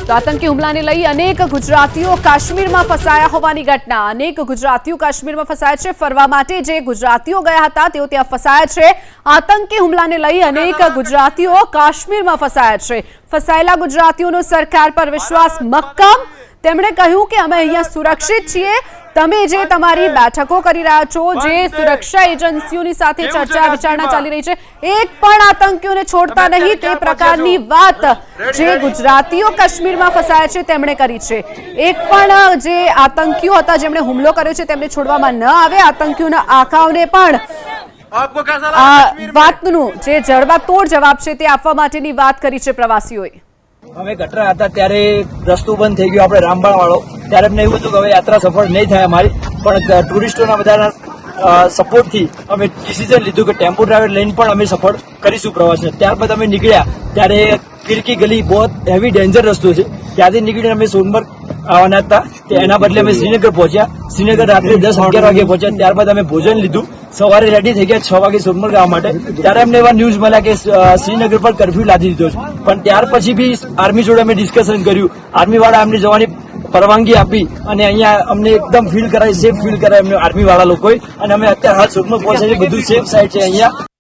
તો આતંકી હુમલાને લઈ અનેક ગુજરાતીઓ કાશ્મીરમાં ફસાયા હોવાની ઘટના અનેક ગુજરાતીઓ કાશ્મીરમાં ફસાયા છે ફરવા માટે જે ગુજરાતીઓ ગયા હતા તેઓ ત્યાં ફસાયા છે આતંકી હુમલાને લઈ અનેક ગુજરાતીઓ કાશ્મીરમાં ફસાયા છે ફસાયેલા ગુજરાતીઓનો સરકાર પર વિશ્વાસ મક્કમ તેમણે કહ્યું કે અમે અહીંયા સુરક્ષિત છીએ તમે જે તમારી બેઠકો કરી રહ્યા છો જે સુરક્ષા એજન્સીઓની સાથે ચર્ચા વિચારણા ચાલી રહી છે એક પણ આતંકીઓને છોડતા નહીં તે પ્રકારની વાત જે ગુજરાતીઓ કાશ્મીરમાં ફસાયા છે તેમણે કરી છે એક પણ જે આતંકીઓ હતા જેમણે હુમલો કર્યો છે તેમને છોડવામાં ન આવે આતંકીઓના આંખાઓને પણ વાતનું જે જડબાતોડ જવાબ છે તે આપવા માટેની વાત કરી છે પ્રવાસીઓએ અમે ગટરા હતા ત્યારે રસ્તો બંધ થઈ ગયો આપણે રામબાણ વાળો ત્યારે અમને એવું હતું કે હવે યાત્રા સફળ નહીં થાય અમારી પણ ટુરિસ્ટોના બધા સપોર્ટથી અમે ડિસિઝન લીધું કે ટેમ્પો ડ્રાઈવર લઈને પણ અમે સફળ કરીશું પ્રવાસને ત્યારબાદ અમે નીકળ્યા ત્યારે કિરકી ગલી બહુ હેવી ડેન્જર રસ્તો છે ત્યાંથી નીકળીને અમે સોનમર્ગ આવવાના હતા એના બદલે અમે શ્રીનગર પહોંચ્યા શ્રીનગર રાત્રે 10-11 વાગે પહોંચ્યા ત્યારબાદ અમે ભોજન લીધું સવારે રેડી થઈ ગયા 6 વાગે સોનમર્ગ આવવા માટે ત્યારે અમને એવા ન્યૂઝ મળ્યા કે શ્રીનગર પર કરફ્યુ લાદી દીધો છે પણ ત્યાર પછી બી આર્મી જોડે અમે ડિસ્કશન કર્યું આર્મી વાળા અમને જવાની પરવાનગી આપી અને અહીંયા અમને એકદમ ફીલ કરાય સેફ ફીલ કરાય અમને આર્મી વાળા લોકોએ અને અમે અત્યારે હાલ સોનમર્ગ પહોંચ્યા છે બધું સેફ સાઈડ છે અહીંયા